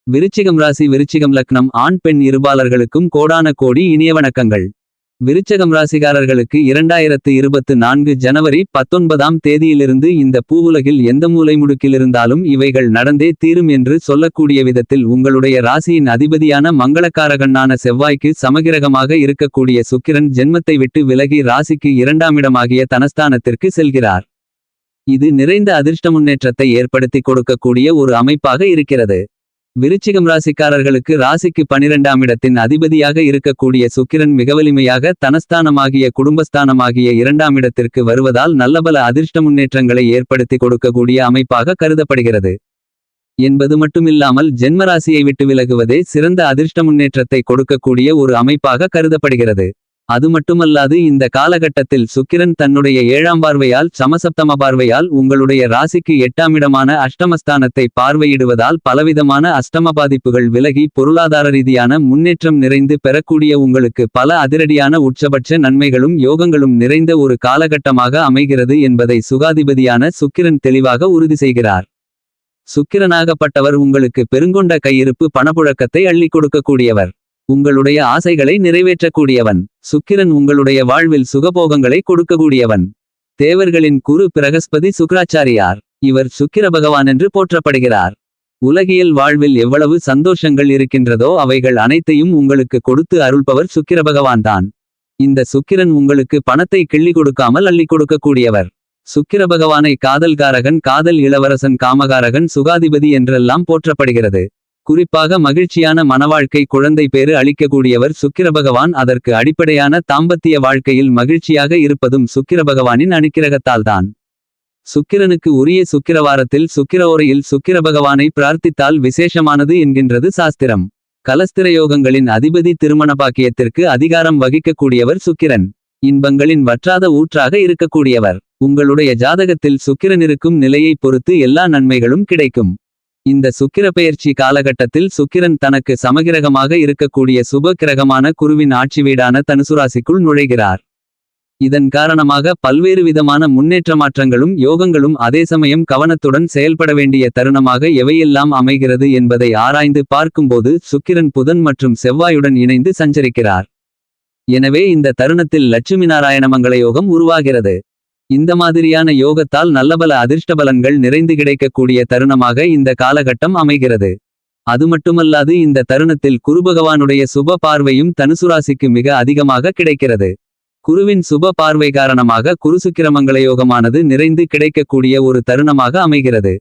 விருச்சிகம் ராசி விருச்சிகம் லக்னம் ஆண் பெண் இருபாலர்களுக்கும் கோடான கோடி இனிய வணக்கங்கள். விருச்சகம் ராசிகாரர்களுக்கு 2024 ஜனவரி 19ஆம் தேதியிலிருந்து இந்த பூவுலகில் எந்த மூலை முடுக்கிலிருந்தாலும் இவைகள் நடந்தே தீரும் என்று சொல்லக்கூடிய விதத்தில் உங்களுடைய ராசியின் அதிபதியான மங்களக்காரகண்ணான செவ்வாய்க்கு சமகிரகமாக இருக்கக்கூடிய சுக்கிரன் ஜென்மத்தை விட்டு விலகி ராசிக்கு 2ஆம் இடமாகிய தனஸ்தானத்திற்கு செல்கிறார். இது நிறைந்த அதிர்ஷ்ட முன்னேற்றத்தை ஏற்படுத்தி கொடுக்கக்கூடிய ஒரு அமைப்பாக இருக்கிறது. விருச்சிகம் ராசிக்காரர்களுக்கு ராசிக்கு 12ஆம் இடத்தின் அதிபதியாக இருக்கக்கூடிய சுக்கிரன் மிக வலிமையாக தனஸ்தானமாகிய குடும்பஸ்தானமாகிய 2ஆம் இடத்திற்கு வருவதால் நல்லபல அதிர்ஷ்ட முன்னேற்றங்களை ஏற்படுத்தி கொடுக்கக்கூடிய அமைப்பாக கருதப்படுகிறது. என்பது மட்டுமில்லாமல் ஜென்மராசியை விட்டு விலகுவதே சிறந்த அதிர்ஷ்ட முன்னேற்றத்தை கொடுக்கக்கூடிய ஒரு அமைப்பாக கருதப்படுகிறது. அது மட்டுமல்லாது இந்த காலகட்டத்தில் சுக்கிரன் தன்னுடைய 7ஆம் பார்வையால் சமசப்தம பார்வையால் உங்களுடைய ராசிக்கு 8ஆம் இடமான அஷ்டமஸ்தானத்தை பார்வையிடுவதால் பலவிதமான அஷ்டம பாதிப்புகள் விலகி பொருளாதார ரீதியான முன்னேற்றம் நிறைந்து பெறக்கூடிய உங்களுக்கு பல அதிரடியான உச்சபட்ச நன்மைகளும் யோகங்களும் நிறைந்த ஒரு காலகட்டமாக அமைகிறது என்பதை சுகாதிபதியான சுக்கிரன் தெளிவாக உறுதி செய்கிறார். சுக்கிரனாகப்பட்டவர் உங்களுக்கு பெருங்கொண்ட கையிருப்பு பணப்புழக்கத்தை அள்ளி கொடுக்கக்கூடியவர். உங்களுடைய ஆசைகளை நிறைவேற்றக்கூடியவன். சுக்கிரன் உங்களுடைய வாழ்வில் சுகபோகங்களை கொடுக்கக்கூடியவன். தேவர்களின் குரு பிரகஸ்பதி சுக்கிராச்சாரியார். இவர் சுக்கிர பகவான் என்று போற்றப்படுகிறார். உலகியல் வாழ்வில் எவ்வளவு சந்தோஷங்கள் இருக்கின்றதோ அவைகள் அனைத்தையும் உங்களுக்கு கொடுத்து அருள்பவர் சுக்கிர பகவான்தான். இந்த சுக்கிரன் உங்களுக்கு பணத்தை கிள்ளி கொடுக்காமல் அள்ளி கொடுக்கக்கூடியவர். சுக்கிர பகவானை காதல்காரகன் காதல் இளவரசன் காமகாரகன் சுகாதிபதி என்றெல்லாம் போற்றப்படுகிறது. குறிப்பாக மகிழ்ச்சியான மனவாழ்க்கை குழந்தை பேறு அளிக்கக்கூடியவர் சுக்கிர பகவான். அதற்கு அடிப்படையான தாம்பத்திய வாழ்க்கையில் மகிழ்ச்சியாக இருப்பதும் சுக்கிர பகவானின் அனுக்கிரகத்தால்தான். சுக்கிரனுக்கு உரிய சுக்கிரவாரத்தில் சுக்கிரஓரையில் சுக்கிர பகவானை பிரார்த்தித்தால் விசேஷமானது என்கின்றது சாஸ்திரம். கலஸ்திரயோகங்களின் அதிபதி திருமண பாக்கியத்திற்கு அதிகாரம் வகிக்கக்கூடியவர் சுக்கிரன். இன்பங்களின் வற்றாத ஊற்றாக இருக்கக்கூடியவர். உங்களுடைய ஜாதகத்தில் சுக்கிரன் இருக்கும் நிலையை பொறுத்து எல்லா நன்மைகளும் கிடைக்கும். இந்த சுக்கிர பெயர்ச்சி காலகட்டத்தில் சுக்கிரன் தனக்கு சமகிரகமாக இருக்கக்கூடிய சுப கிரகமான குருவின் ஆட்சி வீடான தனுசுராசிக்குள் நுழைகிறார். இதன் காரணமாக பல்வேறு விதமான முன்னேற்ற மாற்றங்களும் யோகங்களும் அதே சமயம் கவனத்துடன் செயல்பட வேண்டிய தருணமாக எவையெல்லாம் அமைகிறது என்பதை ஆராய்ந்து பார்க்கும்போது சுக்கிரன் புதன் மற்றும் செவ்வாயுடன் இணைந்து சஞ்சரிக்கிறார். எனவே இந்த தருணத்தில் லட்சுமி நாராயண மங்கள யோகம் உருவாகிறது. இந்த மாதிரியான யோகத்தால் நல்லபல அதிர்ஷ்டபலன்கள் நிறைந்து கிடைக்கக்கூடிய தருணமாக இந்த காலகட்டம் அமைகிறது. அது மட்டுமல்லாது இந்த தருணத்தில் குருபகவானுடைய சுப பார்வையும் தனுசுராசிக்கு மிக அதிகமாக கிடைக்கிறது. குருவின் சுப பார்வை காரணமாக குருசுக்கிரமங்கள யோகமானது நிறைந்து கிடைக்கக்கூடிய ஒரு தருணமாக அமைகிறது.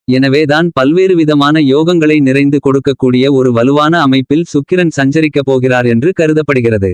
எனவேதான் பல்வேறு விதமான யோகங்களை நிறைந்து கொடுக்கக்கூடிய ஒரு வலுவான அமைப்பில் சுக்கிரன் சஞ்சரிக்கப் போகிறார் என்று கருதப்படுகிறது.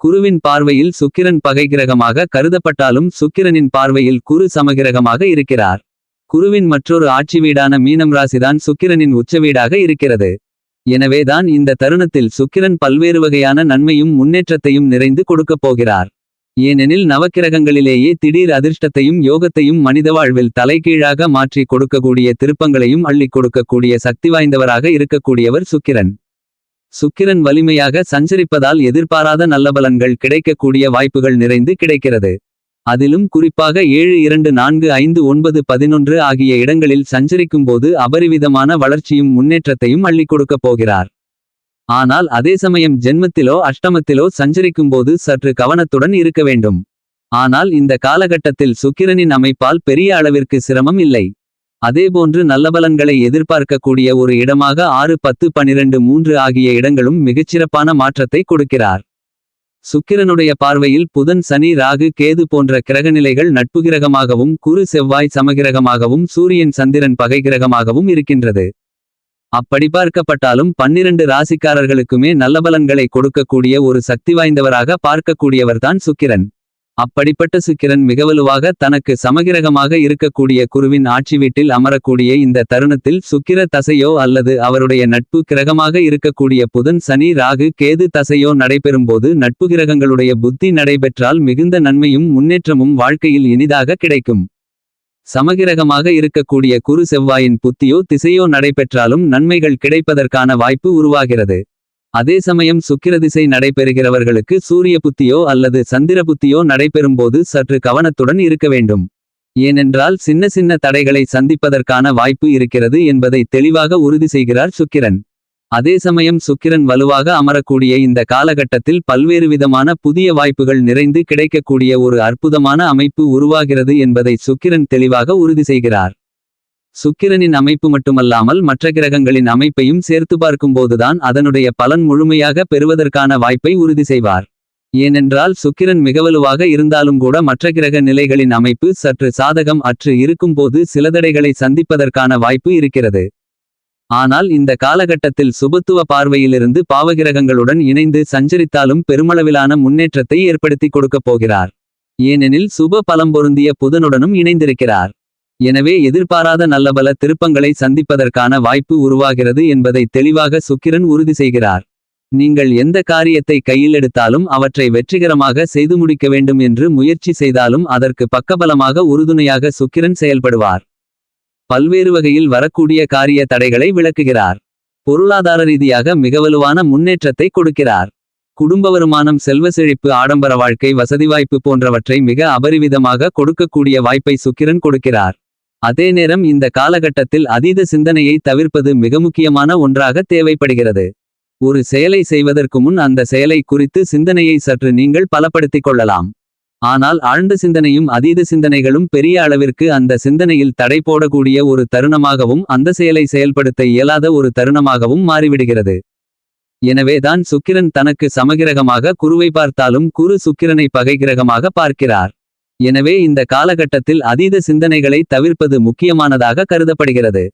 குருவின் பார்வையில் சுக்கிரன் பகைகிரகமாக கருதப்பட்டாலும் சுக்கிரனின் பார்வையில் குரு சமகிரகமாக இருக்கிறார். குருவின் மற்றொரு ஆட்சி வீடான மீனம் ராசிதான் சுக்கிரனின் உச்சவீடாக இருக்கிறது. எனவேதான் இந்த தருணத்தில் சுக்கிரன் பல்வேறு வகையான நன்மையும் முன்னேற்றத்தையும் நிறைந்து கொடுக்கப் போகிறார். ஏனெனில் நவக்கிரகங்களிலேயே திடீர் அதிர்ஷ்டத்தையும் யோகத்தையும் மனித வாழ்வில் தலைகீழாக மாற்றி கொடுக்கக்கூடிய திருப்பங்களையும் அள்ளி கொடுக்கக்கூடிய சக்தி வாய்ந்தவராக இருக்கக்கூடியவர் சுக்கிரன். சுக்கிரன் வலிமையாக சஞ்சரிப்பதால் எதிர்பாராத நல்ல பலன்கள் கிடைக்கக்கூடிய வாய்ப்புகள் நிறைந்து கிடைக்கிறது. அதிலும் குறிப்பாக 7 2 4 5 9 11 ஆகிய இடங்களில் சஞ்சரிக்கும்போது அபரிவிதமான வளர்ச்சியும் முன்னேற்றத்தையும் அள்ளி கொடுக்கப் போகிறார். ஆனால் அதே சமயம் ஜென்மத்திலோ அஷ்டமத்திலோ சஞ்சரிக்கும்போது சற்று கவனத்துடன் இருக்க வேண்டும். ஆனால் இந்த காலகட்டத்தில் சுக்கிரனின் அமைப்பால் பெரிய அளவிற்கு சிரமம் இல்லை. அதேபோன்று நல்லபலன்களை எதிர்பார்க்கக்கூடிய ஒரு இடமாக 6 10 12 3 ஆகிய இடங்களும் மிகச்சிறப்பான மாற்றத்தை கொடுக்கிறார். சுக்கிரனுடைய பார்வையில் புதன் சனி ராகு கேது போன்ற கிரகநிலைகள் நட்புகிரகமாகவும் குரு செவ்வாய் சமகிரகமாகவும் சூரியன் சந்திரன் பகைகிரகமாகவும் இருக்கின்றது. அப்படி பார்க்கப்பட்டாலும் 12 ராசிக்காரர்களுக்குமே நல்லபலன்களை கொடுக்கக்கூடிய ஒரு சக்தி வாய்ந்தவராக பார்க்கக்கூடியவர்தான் சுக்கிரன். அப்படிப்பட்ட சுக்கிரன் மிகவலுவாக தனக்கு சமகிரகமாக இருக்கக்கூடிய குருவின் ஆட்சி வீட்டில் அமரக்கூடிய இந்த தருணத்தில் சுக்கிர தசையோ அல்லது அவருடைய நட்பு கிரகமாக இருக்கக்கூடிய புதன் சனி ராகு கேது தசையோ நடைபெறும்போது நட்பு கிரகங்களுடைய புத்தி நடைபெற்றால் மிகுந்த நன்மையும் முன்னேற்றமும் வாழ்க்கையில் இனிதாக கிடைக்கும். சமகிரகமாக இருக்கக்கூடிய குரு செவ்வாயின் புத்தியோ திசையோ நடைபெற்றாலும் நன்மைகள் கிடைப்பதற்கான வாய்ப்பு உருவாகிறது. அதே சமயம் சுக்கிரதிசை நடைபெறுகிறவர்களுக்கு சூரிய புத்தியோ அல்லது சந்திர புத்தியோ நடைபெறும்போது சற்று கவனத்துடன் இருக்க வேண்டும். ஏனென்றால் சின்ன சின்ன தடைகளை சந்திப்பதற்கான வாய்ப்பு இருக்கிறது என்பதை தெளிவாக உறுதி செய்கிறார் சுக்கிரன். அதே சமயம் சுக்கிரன் வலுவாக அமரக்கூடிய இந்த காலகட்டத்தில் பல்வேறு விதமான புதிய வாய்ப்புகள் நிறைந்து கிடைக்கக்கூடிய ஒரு அற்புதமான அமைப்பு உருவாகிறது என்பதை சுக்கிரன் தெளிவாக உறுதி செய்கிறார். சுக்கிரனின் அமைப்பு மட்டுமல்லாமல் மற்ற கிரகங்களின் அமைப்பையும் சேர்த்து பார்க்கும்போதுதான் அதனுடைய பலன் முழுமையாக பெறுவதற்கான வாய்ப்பை உறுதி செய்வார். ஏனென்றால் சுக்கிரன் மிகவலுவாக இருந்தாலும் கூட மற்ற கிரக நிலைகளின் அமைப்பு சற்று சாதகம் அற்று இருக்கும்போது சில தடைகளை சந்திப்பதற்கான வாய்ப்பு இருக்கிறது. ஆனால் இந்த காலகட்டத்தில் சுபத்துவ பார்வையிலிருந்து பாவகிரகங்களுடன் இணைந்து சஞ்சரித்தாலும் பெருமளவிலான முன்னேற்றத்தை ஏற்படுத்தி கொடுக்கப் போகிறார். ஏனெனில் சுப பலம் பொருந்திய புதனுடனும் இணைந்திருக்கிறார். எனவே எதிர்பாராத நல்லபல திருப்பங்களை சந்திப்பதற்கான வாய்ப்பு உருவாகிறது என்பதை தெளிவாக சுக்கிரன் உறுதி செய்கிறார். நீங்கள் எந்த காரியத்தை கையில் எடுத்தாலும் அவற்றை வெற்றிகரமாக செய்து முடிக்க வேண்டும் என்று முயற்சி செய்தாலும் அதற்கு பக்கபலமாக உறுதுணையாக சுக்கிரன் செயல்படுவார். பல்வேறு வகையில் வரக்கூடிய காரிய தடைகளை விளக்குகிறார். பொருளாதார ரீதியாக மிகவலுவான முன்னேற்றத்தை கொடுக்கிறார். குடும்ப வருமானம், செல்வ செழிப்பு, ஆடம்பர வாழ்க்கை, வசதி வாய்ப்பு போன்றவற்றை மிக அபரிவிதமாக கொடுக்கக்கூடிய வாய்ப்பை சுக்கிரன் கொடுக்கிறார். அதே நேரம் இந்த காலகட்டத்தில் அதீத சிந்தனையை தவிர்ப்பது மிக முக்கியமான ஒன்றாக தேவைப்படுகிறது. ஒரு செயலை செய்வதற்கு முன் அந்த செயலை குறித்து சிந்தனையை சற்று நீங்கள் பலப்படுத்திக் கொள்ளலாம். ஆனால் ஆழ்ந்த சிந்தனையும் அதீத சிந்தனைகளும் பெரிய அளவிற்கு அந்த சிந்தனையில் தடை போடக்கூடிய ஒரு தருணமாகவும் அந்த செயலை செயல்படுத்த இயலாத ஒரு தருணமாகவும் மாறிவிடுகிறது. எனவேதான் சுக்கிரன் தனக்கு சமகிரகமாக குருவை பார்த்தாலும் குரு சுக்கிரனை பகைகிரகமாக பார்க்கிறார். எனவே இந்த காலகட்டத்தில் அதீத சிந்தனைகளை தவிர்ப்பது முக்கியமானதாக கருதப்படுகிறது.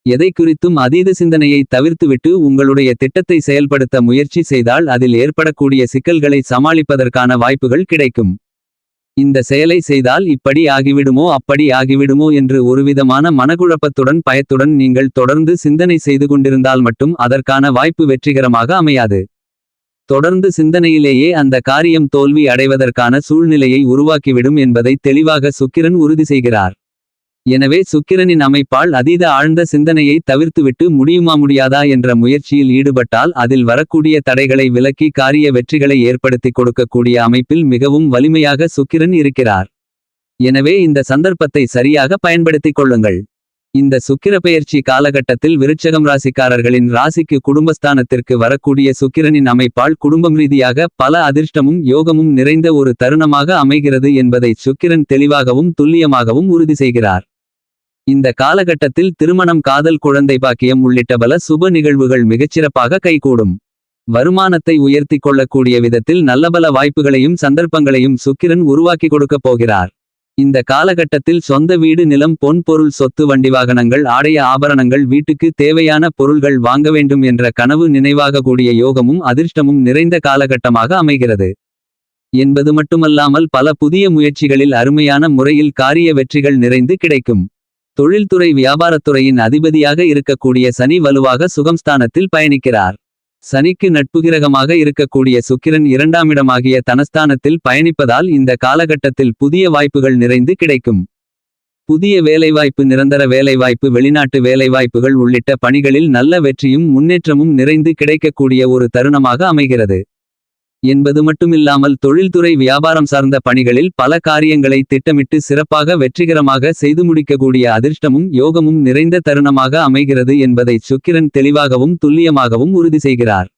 எதை குறித்தும் அதீத சிந்தனையை தவிர்த்துவிட்டு உங்களுடைய திட்டத்தை செயல்படுத்த முயற்சி செய்தால் அதில் ஏற்படக்கூடிய சிக்கல்களை சமாளிப்பதற்கான வாய்ப்புகள் கிடைக்கும். இந்த செயலை செய்தால் இப்படி ஆகிவிடுமோ அப்படி ஆகிவிடுமோ என்று ஒருவிதமான மனக்குழப்பத்துடன் பயத்துடன் நீங்கள் தொடர்ந்து சிந்தனை செய்து கொண்டிருந்தால் மட்டும் அதற்கான வாய்ப்பு வெற்றிகரமாக அமையாது. தொடர்ந்து சிந்தனையிலேயே அந்த காரியம் தோல்வி அடைவதற்கான சூழ்நிலையை உருவாக்கிவிடும் என்பதை தெளிவாக சுக்கிரன் உறுதி செய்கிறார். எனவே சுக்கிரனின் அமைப்பால் அதீத ஆழ்ந்த சிந்தனையை தவிர்த்துவிட்டு முடியுமா முடியாதா என்ற முயற்சியில் ஈடுபட்டால் அதில் வரக்கூடிய தடைகளை விலக்கி காரிய வெற்றிகளை ஏற்படுத்தி கொடுக்கக்கூடிய அமைப்பில் மிகவும் வலிமையாக சுக்கிரன் இருக்கிறார். எனவே இந்த சந்தர்ப்பத்தை சரியாக பயன்படுத்திக் கொள்ளுங்கள். இந்த சுக்கிர பெயர்ச்சி காலகட்டத்தில் விருட்சகம் ராசிக்காரர்களின் ராசிக்கு குடும்பஸ்தானத்திற்கு வரக்கூடிய சுக்கிரனின் அமைப்பால் குடும்பம் ரீதியாக பல அதிர்ஷ்டமும் யோகமும் நிறைந்த ஒரு தருணமாக அமைகிறது என்பதை சுக்கிரன் தெளிவாகவும் துல்லியமாகவும் உறுதி செய்கிறார். இந்த காலகட்டத்தில் திருமணம், காதல், குழந்தை பாக்கியம் உள்ளிட்ட பல சுப நிகழ்வுகள் மிகச்சிறப்பாக கைகூடும். வருமானத்தை உயர்த்தி கொள்ளக்கூடிய விதத்தில் நல்லபல வாய்ப்புகளையும் சந்தர்ப்பங்களையும் சுக்கிரன் உருவாக்கி கொடுக்கப் போகிறார். இந்த காலகட்டத்தில் சொந்த வீடு, நிலம், பொன் பொருள், சொத்து, வண்டி, வாகனங்கள், ஆடைய ஆபரணங்கள், வீட்டுக்கு தேவையான பொருள்கள் வாங்க வேண்டும் என்ற கனவு நினைவாக கூடிய யோகமும் அதிர்ஷ்டமும் நிறைந்த காலகட்டமாக அமைகிறது என்பது மட்டுமல்லாமல் பல புதிய முயற்சிகளில் அருமையான முறையில் காரிய வெற்றிகள் நிறைந்து கிடைக்கும். தொழில்துறை, வியாபாரத்துறையின் அதிபதியாக இருக்கக்கூடிய சனி வலுவாக சுகம்ஸ்தானத்தில் பயணிக்கிறார். சனிக்கு நட்புகிரகமாக இருக்கக்கூடிய சுக்கிரன் இரண்டாமிடமாகிய தனஸ்தானத்தில் பயணிப்பதால் இந்த காலகட்டத்தில் புதிய வாய்ப்புகள் நிறைந்து கிடைக்கும். புதிய வேலைவாய்ப்பு, நிரந்தர வேலைவாய்ப்பு, வெளிநாட்டு வேலைவாய்ப்புகள் உள்ளிட்ட பணிகளில் நல்ல வெற்றியும் முன்னேற்றமும் நிறைந்து கிடைக்கக்கூடிய ஒரு தருணமாக அமைகிறது என்பது மட்டுமில்லாமல் தொழில்துறை, வியாபாரம் சார்ந்த பணிகளில் பல காரியங்களை திட்டமிட்டு சிறப்பாக வெற்றிகரமாக செய்து முடிக்கக்கூடிய அதிர்ஷ்டமும் யோகமும் நிறைந்த தருணமாக அமைகிறது என்பதை சுக்கிரன் தெளிவாகவும் துல்லியமாகவும் உறுதி செய்கிறார்.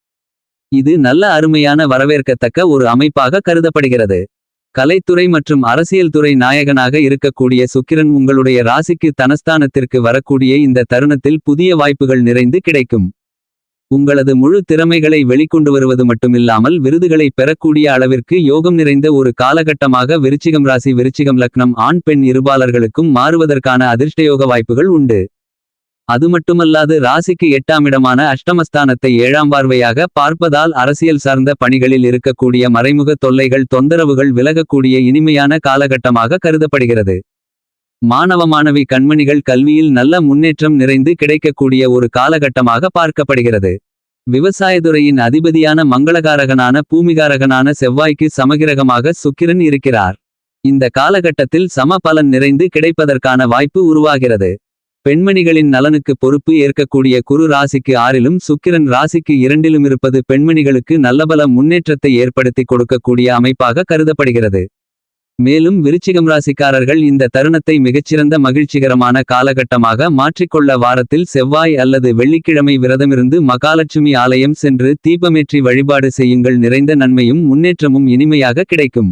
இது நல்ல அருமையான வரவேற்கத்தக்க ஒரு அமைப்பாக கருதப்படுகிறது. கலைத்துறை மற்றும் அரசியல் துறை நாயகனாக இருக்கக்கூடிய சுக்கிரன் உங்களுடைய ராசிக்கு தனஸ்தானத்திற்கு வரக்கூடிய இந்த தருணத்தில் புதிய வாய்ப்புகள் நிறைந்து கிடைக்கும். உங்களது முழு திறமைகளை வெளிக்கொண்டு வருவது மட்டுமில்லாமல் விருதுகளை பெறக்கூடிய அளவிற்கு யோகம் நிறைந்த ஒரு காலகட்டமாக விருச்சிகம் ராசி, விருச்சிகம் லக்னம் ஆண் பெண் இருபாலர்களுக்கும் மாறுவதற்கான அதிர்ஷ்டயோக வாய்ப்புகள் உண்டு. அது மட்டுமல்லாது ராசிக்கு 8ஆம் இடமான அஷ்டமஸ்தானத்தை 7ஆம் பார்வையாக பார்ப்பதால் அரசியல் சார்ந்த பணிகளில் இருக்கக்கூடிய மறைமுக தொல்லைகள், தொந்தரவுகள் விலகக்கூடிய இனிமையான காலகட்டமாக கருதப்படுகிறது. மாணவ மாணவி கண்மணிகள் கல்வியில் நல்ல முன்னேற்றம் நிறைந்து கிடைக்கக்கூடிய ஒரு காலகட்டமாக பார்க்கப்படுகிறது. விவசாயத்துறையின் அதிபதியான மங்களகாரகனான பூமிகாரகனான செவ்வாய்க்கு சமகிரகமாக சுக்கிரன் இருக்கிறார். இந்த காலகட்டத்தில் சம பலன் நிறைந்து கிடைப்பதற்கான வாய்ப்பு உருவாகிறது. பெண்மணிகளின் நலனுக்கு பொறுப்பு ஏற்கக்கூடிய குரு ராசிக்கு 6லும் சுக்கிரன் ராசிக்கு 2லும் இருப்பது பெண்மணிகளுக்கு நல்லபல முன்னேற்றத்தை ஏற்படுத்தி கொடுக்கக்கூடிய அமைப்பாக கருதப்படுகிறது. மேலும் விருச்சிகம் ராசிக்காரர்கள் இந்த தருணத்தை மிகச்சிறந்த மகிழ்ச்சிகரமான காலகட்டமாக மாற்றிக்கொள்ள வாரத்தில் செவ்வாய் அல்லது வெள்ளிக்கிழமை விரதமிருந்து மகாலட்சுமி ஆலயம் சென்று தீபமேற்றி வழிபாடு செய்யுங்கள். நிறைந்த நன்மையும் முன்னேற்றமும் இனிமையாக கிடைக்கும்.